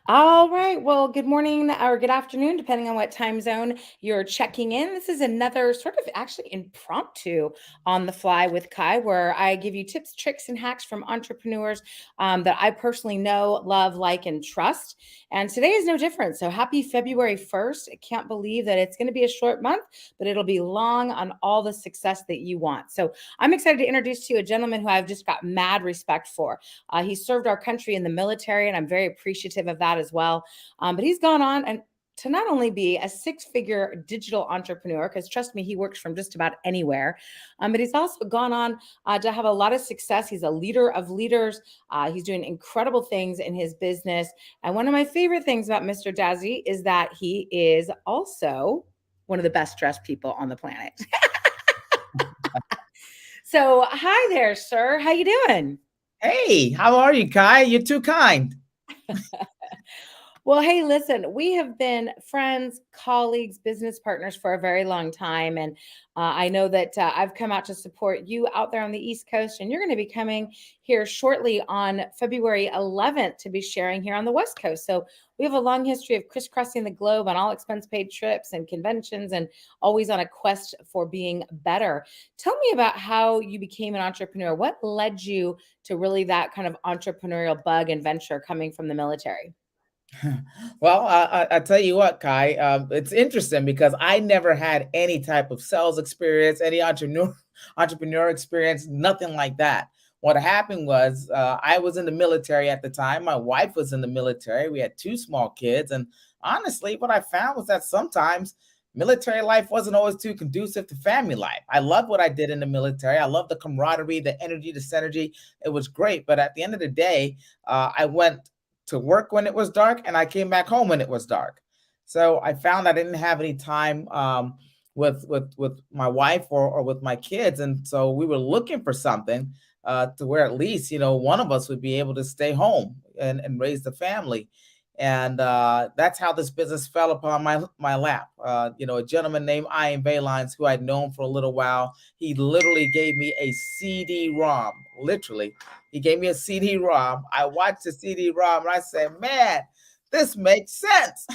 All right. Well, good morning or good afternoon, depending on what time zone you're checking in. This is another sort of actually impromptu on the fly with Kai, where I give you tips, tricks, and hacks from entrepreneurs that I personally know, love, like, and trust. And today is no different. So happy February 1st. I can't believe that it's going to be a short month, but it'll be long on all the success that you want. So I'm excited to introduce to you a gentleman who I've just got mad respect for. He served our country in the military, and I'm very appreciative of that as well. But he's gone on and to not only be a six-figure digital entrepreneur, because trust me, he works from just about anywhere, but he's also gone on to have a lot of success. He's a leader of leaders. He's doing incredible things in his business. And one of my favorite things about Mr. Dadzie is that he is also one of the best dressed people on the planet. So, hi there, sir. How you doing? Hey, how are you, Kai? You're too kind. Well, hey, listen, we have been friends, colleagues, business partners for a very long time. And I know that I've come out to support you out there on the East Coast, and you're going to be coming here shortly on February 11th to be sharing here on the West Coast. So we have a long history of crisscrossing the globe on all expense paid trips and conventions and always on a quest for being better. Tell me about how you became an entrepreneur. What led you to really that kind of entrepreneurial bug and venture coming from the military? Well, I tell you what, Kai, it's interesting because I never had any type of sales experience, any entrepreneur experience, nothing like that. What happened was I was in the military at the time. My wife was in the military. We had two small kids, and honestly, what I found was that sometimes military life wasn't always too conducive to family life. I loved what I did in the military. I loved the camaraderie, the energy, the synergy. It was great, but at the end of the day, I went to work when it was dark and I came back home when it was dark. So I found I didn't have any time with my wife or with my kids, and so we were looking for something to where at least one of us would be able to stay home and raise the family. And that's how this business fell upon my lap. A gentleman named Ian Valines, who I'd known for a little while, he literally gave me a CD-ROM. Literally, he gave me a CD-ROM. I watched the CD-ROM and I said, "Man, this makes sense.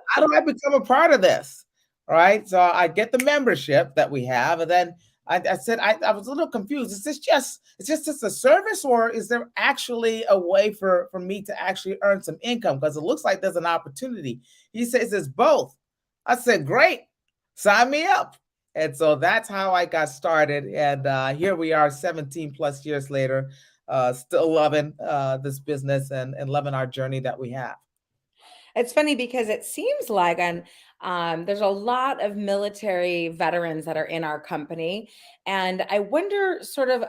How do I become a part of this?" All right. So I get the membership that we have, and then I said I was a little confused. Is this just a service, or is there actually a way for me to actually earn some income? Because it looks like there's an opportunity. He says it's both. I said, great, sign me up. And so that's how I got started. And here we are 17 plus years later, still loving this business and loving our journey that we have. It's funny because it seems like, and there's a lot of military veterans that are in our company, and I wonder, sort of,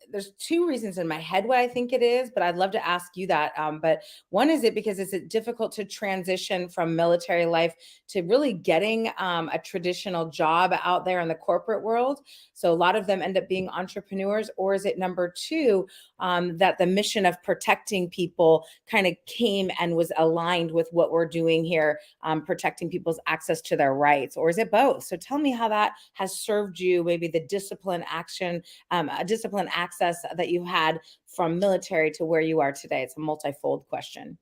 there's two reasons in my head what I think it is, but I'd love to ask you that. But one is it because is it difficult to transition from military life to really getting a traditional job out there in the corporate world? So a lot of them end up being entrepreneurs, or is it number two, that the mission of protecting people kind of came and was aligned with what we're doing here, protecting people's access to their rights, or is it both? So tell me how that has served you, maybe the discipline action, discipline access that you had from military to where you are today. It's a multifold question.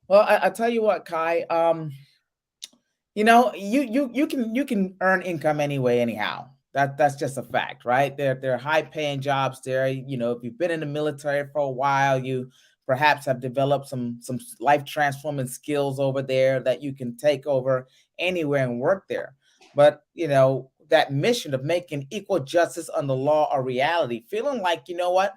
Well, I tell you what, Kai. You can earn income anyway, anyhow. That's just a fact, right? There are high paying jobs there. If you've been in the military for a while, you perhaps have developed some life transforming skills over there that you can take over anywhere and work there. But that mission of making equal justice under law a reality, feeling like what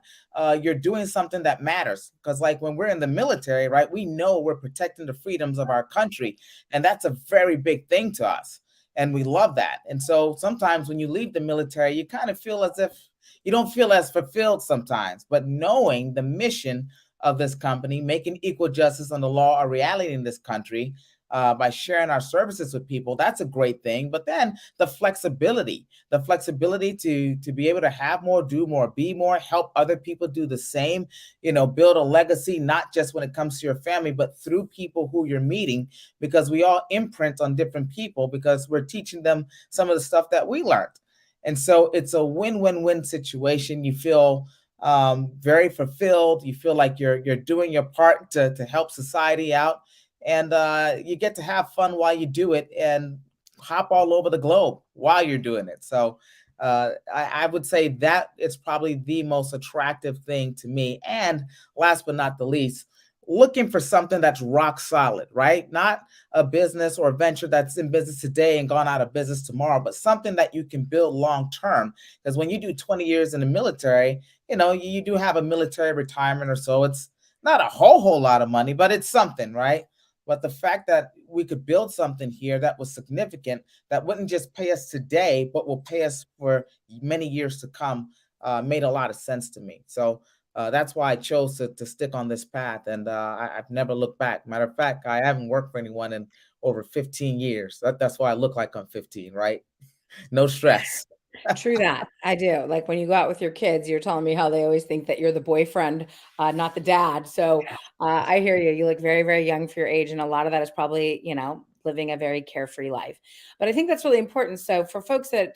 you're doing something that matters. Because like when we're in the military, right, we know we're protecting the freedoms of our country, and that's a very big thing to us. And we love that. And so sometimes when you leave the military, you kind of feel as if you don't feel as fulfilled sometimes. But knowing the mission of this company, making equal justice on the law a reality in this country, by sharing our services with people, that's a great thing. But then the flexibility to be able to have more, do more, be more, help other people do the same, build a legacy, not just when it comes to your family, but through people who you're meeting, because we all imprint on different people because we're teaching them some of the stuff that we learned. And so it's a win-win-win situation. You feel very fulfilled. You feel like you're doing your part to help society out, and you get to have fun while you do it, and hop all over the globe while you're doing it. So I would say that it's probably the most attractive thing to me. And last but not the least, looking for something that's rock solid, right? Not a business or a venture that's in business today and gone out of business tomorrow, but something that you can build long term. Because when you do 20 years in the military, you do have a military retirement or so. It's not a whole lot of money, but it's something, right? But the fact that we could build something here that was significant, that wouldn't just pay us today, but will pay us for many years to come, made a lot of sense to me. So that's why I chose to stick on this path, and I've never looked back. Matter of fact, I haven't worked for anyone in over 15 years. That's why I look like I'm 15, right? No stress. True that. I do. Like when you go out with your kids, you're telling me how they always think that you're the boyfriend, not the dad. So I hear you. You look very, very young for your age. And a lot of that is probably, living a very carefree life. But I think that's really important. So for folks that,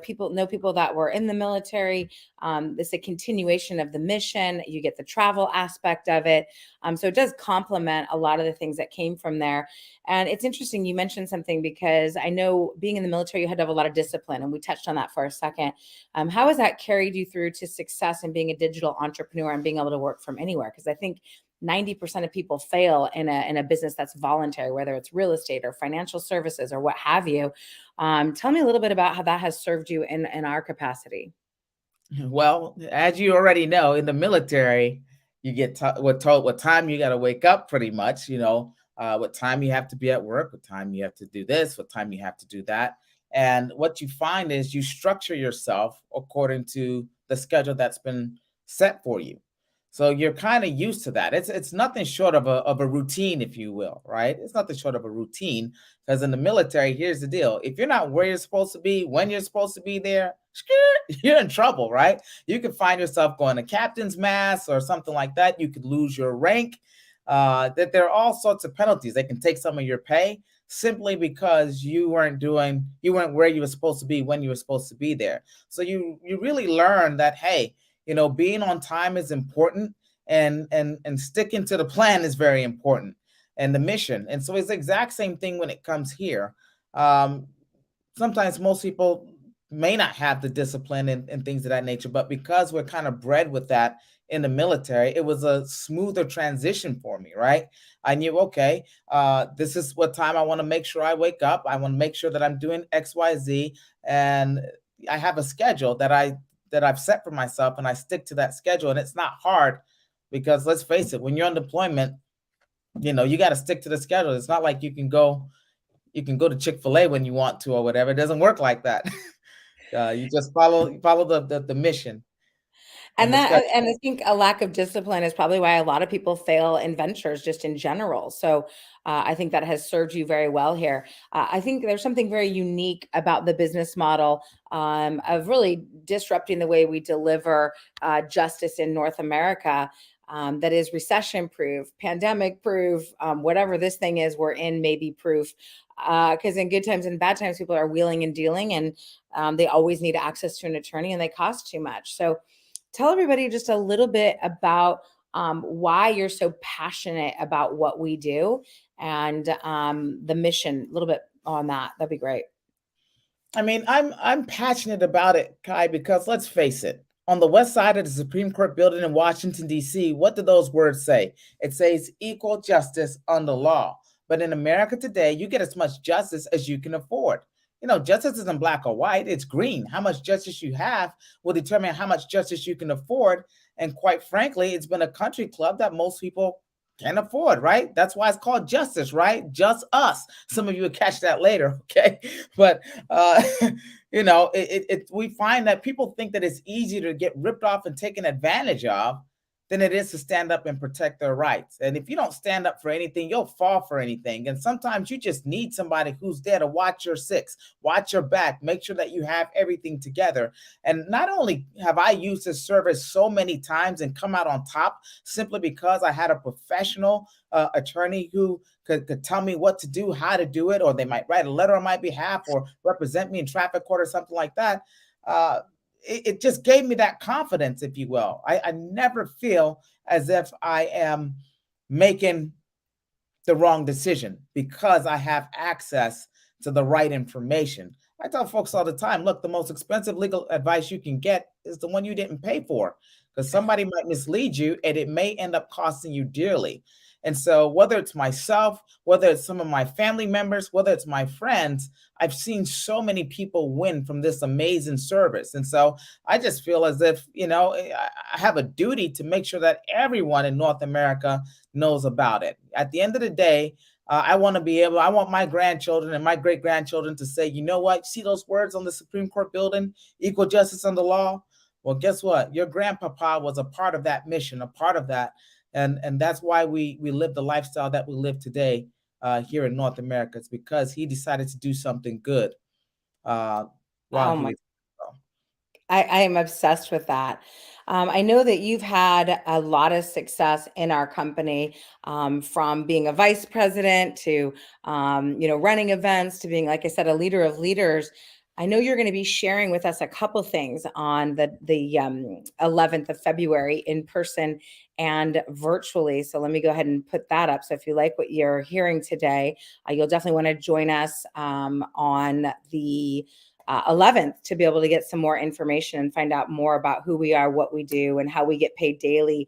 people know people that were in the military, it's a continuation of the mission. You get the travel aspect of it. So it does complement a lot of the things that came from there. And it's interesting you mentioned something because I know being in the military, you had to have a lot of discipline, and we touched on that for a second. How has that carried you through to success in being a digital entrepreneur and being able to work from anywhere? Because I think 90% of people fail in a business that's voluntary, whether it's real estate or financial services or what have you. Tell me a little bit about how that has served you in our capacity. Well, as you already know, in the military, you get told what time you got to wake up, pretty much. What time you have to be at work, what time you have to do this, what time you have to do that. And what you find is you structure yourself according to the schedule that's been set for you. So you're kind of used to that. It's nothing short of a routine, if you will, right? It's nothing short of a routine. Because in the military, here's the deal: if you're not where you're supposed to be, when you're supposed to be there, you're in trouble, right? You could find yourself going to captain's mass or something like that. You could lose your rank. That there are all sorts of penalties. They can take some of your pay simply because you weren't where you were supposed to be when you were supposed to be there. So you really learn that, hey, being on time is important, and sticking to the plan is very important, and the mission. And so it's the exact same thing when it comes here. Um, Sometimes most people may not have the discipline and things of that nature, but because we're kind of bred with that in the military, it was a smoother transition for me, right? I knew, okay, this is what time I want to make sure I wake up. I want to make sure that I'm doing XYZ, and I have a schedule that I've set for myself, and I stick to that schedule. And it's not hard because, let's face it, when you're on deployment, you got to stick to the schedule. It's not like you can go to Chick-fil-A when you want to or whatever. It doesn't work like that. You just follow the mission and And the schedule. and I think a lack of discipline is probably why a lot of people fail in ventures just in general. So I think that has served you very well here. I think there's something very unique about the business model of really disrupting the way we deliver justice in North America. That is recession proof, pandemic proof, whatever this thing is, we're in maybe proof. Because in good times and bad times, people are wheeling and dealing, and they always need access to an attorney, and they cost too much. So tell everybody just a little bit about why you're so passionate about what we do and the mission. A little bit on that. That'd be great. I mean, I'm passionate about it, Kai, because let's face it. On the west side of the Supreme Court building in Washington, D.C., what do those words say? It says equal justice under law. But in America today, you get as much justice as you can afford. Justice isn't black or white, it's green. How much justice you have will determine how much justice you can afford. And quite frankly, it's been a country club that most people can afford, right? That's why it's called justice, right? Just us. Some of you will catch that later, okay? But we find that people think that it's easier to get ripped off and taken advantage of than it is to stand up and protect their rights. And if you don't stand up for anything, you'll fall for anything. And sometimes you just need somebody who's there to watch your six, watch your back, make sure that you have everything together. And not only have I used this service so many times and come out on top simply because I had a professional attorney who could tell me what to do, how to do it, or they might write a letter on my behalf or represent me in traffic court or something like that. it just gave me that confidence, if you will. I never feel as if I am making the wrong decision because I have access to the right information. I tell folks all the time, look, the most expensive legal advice you can get is the one you didn't pay for, because somebody might mislead you and it may end up costing you dearly. And so, whether it's myself, whether it's some of my family members, whether it's my friends, I've seen so many people win from this amazing service. And so, I just feel as if, I have a duty to make sure that everyone in North America knows about it. At the end of the day, I want my grandchildren and my great grandchildren to say, you know what? See those words on the Supreme Court building, equal justice under law? Well, guess what? Your grandpapa was a part of that mission, a part of that. And that's why we live the lifestyle that we live today here in North America. It's because he decided to do something good uh, while Oh he my, was. I am obsessed with that. I know that you've had a lot of success in our company, from being a vice president to, running events to being, like I said, a leader of leaders. I know you're going to be sharing with us a couple things on the 11th of February in person and virtually. So let me go ahead and put that up. So if you like what you're hearing today, you'll definitely want to join us on the 11th to be able to get some more information and find out more about who we are, what we do, and how we get paid daily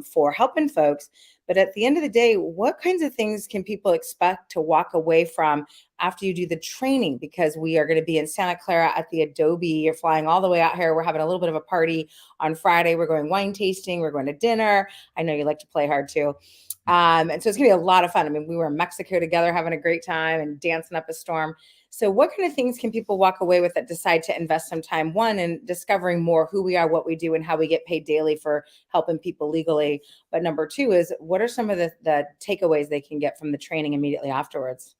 for helping folks. But at the end of the day, what kinds of things can people expect to walk away from after you do the training? Because we are going to be in Santa Clara at the Adobe. You're flying all the way out here. We're having a little bit of a party on Friday. We're going wine tasting. We're going to dinner. I know you like to play hard too. And so it's going to be a lot of fun. I mean, we were in Mexico together having a great time and dancing up a storm. So what kind of things can people walk away with that decide to invest some time, one, in discovering more who we are, what we do, and how we get paid daily for helping people legally? But number two is, what are some of the takeaways they can get from the training immediately afterwards?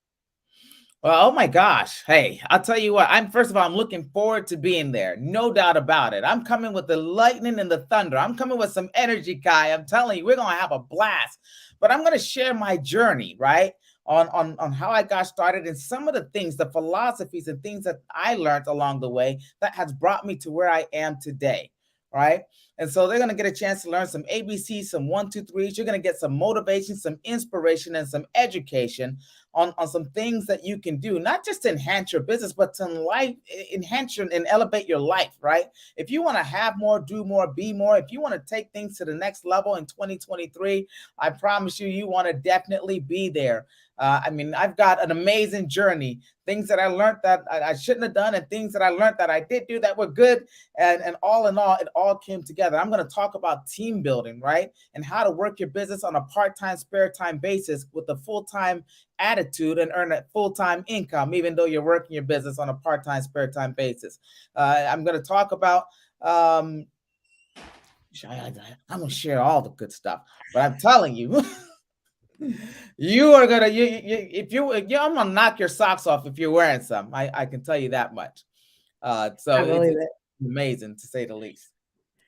Well, oh my gosh. Hey, I'll tell you what. First of all, I'm looking forward to being there. No doubt about it. I'm coming with the lightning and the thunder. I'm coming with some energy, Kai. I'm telling you, we're going to have a blast. But I'm going to share my journey, right? On how I got started and some of the things, the philosophies and things that I learned along the way that has brought me to where I am today, right? And so they're going to get a chance to learn some ABCs, some one, two, threes. You're going to get some motivation, some inspiration, and some education on some things that you can do, not just to enhance your business, but to enhance and elevate your life, right? If you want to have more, do more, be more, if you want to take things to the next level in 2023, I promise you, you want to definitely be there. I mean, I've got an amazing journey, things that I learned that I shouldn't have done, and things that I learned that I did do that were good. And all in all, it all came together. I'm going to talk about team building, right? And how to work your business on a part-time, spare time basis with a full-time attitude and earn a full-time income, even though you're working your business on a part-time, spare time basis. I'm going to talk about, I'm going to share all the good stuff, but I'm telling you, you are gonna if I'm gonna knock your socks off if you're wearing some. I can tell you that much. So I believe it's it. amazing to say the least.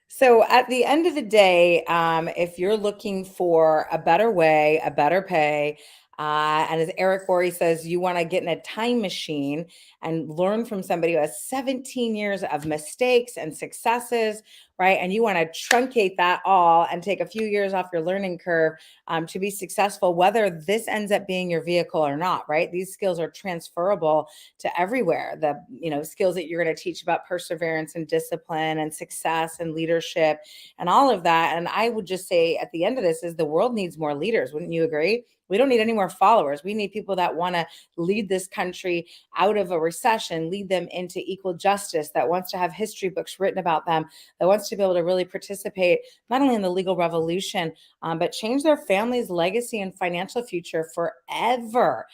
So at the end of the day, if you're looking for a better way, a better pay, and as Eric Worre says, you want to get in a time machine and learn from somebody who has 17 years of mistakes and successes, right? And you want to truncate that all and take a few years off your learning curve to be successful, whether this ends up being your vehicle or not, right? These skills are transferable to everywhere. The skills that you're going to teach about perseverance and discipline and success and leadership and all of that. And I would just say at the end of this is the world needs more leaders. Wouldn't you agree? We don't need any more followers. We need people that want to lead this country out of a recession, lead them into equal justice, that wants to have history books written about them, that wants to be able to really participate not only in the legal revolution, but change their family's legacy and financial future forever,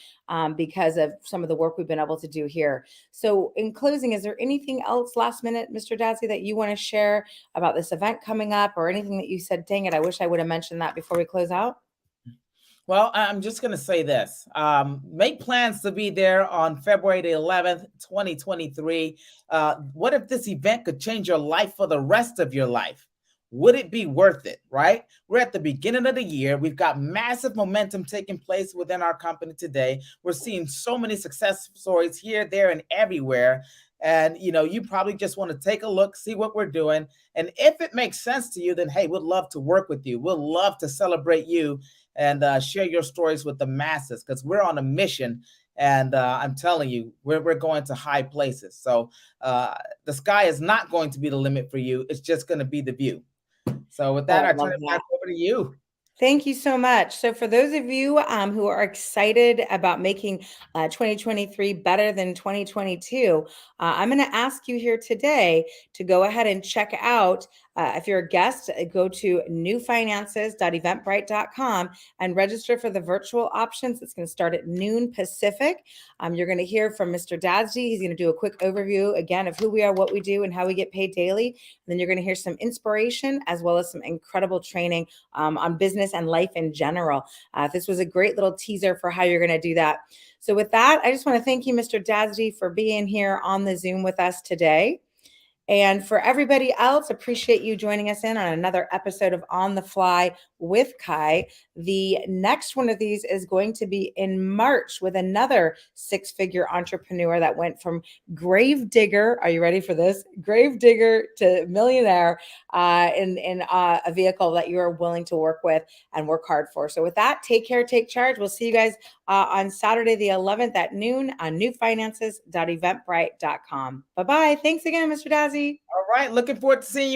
because of some of the work we've been able to do here. So in closing, is there anything else last minute, Mr. Dadzie, that you want to share about this event coming up, or anything that you said, dang it, I wish I would have mentioned that before we close out? Well, I'm just going to say this. Make plans to be there on February the 11th, 2023. What if this event could change your life for the rest of your life? Would it be worth it, right? We're at the beginning of the year. We've got massive momentum taking place within our company today. We're seeing so many success stories here, there, and everywhere. And you probably just want to take a look, see what we're doing. And if it makes sense to you, then hey, we'd love to work with you. We'll love to celebrate you and share your stories with the masses, because we're on a mission. And I'm telling you, we're going to high places. So the sky is not going to be the limit for you. It's just going to be the view. So with that, Oh, I I turn love it back that. over to you. Thank you so much. So, for those of you who are excited about making 2023 better than 2022, I'm going to ask you here today to go ahead and check out. If you're a guest, go to newfinances.eventbrite.com and register for the virtual options. It's going to start at noon Pacific. You're going to hear from Mr. Dadzie. He's going to do a quick overview again of who we are, what we do, and how we get paid daily. And then you're going to hear some inspiration as well as some incredible training on business and life in general. This was a great little teaser for how you're going to do that. So with that, I just want to thank you, Mr. Dadzie, for being here on the Zoom with us today. And for everybody else, appreciate you joining us in on another episode of On the Fly with Kai. The next one of these is going to be in March with another six-figure entrepreneur that went from grave digger. Are you ready for this? Grave digger to millionaire in a vehicle that you are willing to work with and work hard for. So with that, take care, take charge. We'll see you guys on Saturday the 11th at noon on newfinances.eventbrite.com. Bye-bye. Thanks again, Mr. Dadzie. All right. Looking forward to seeing you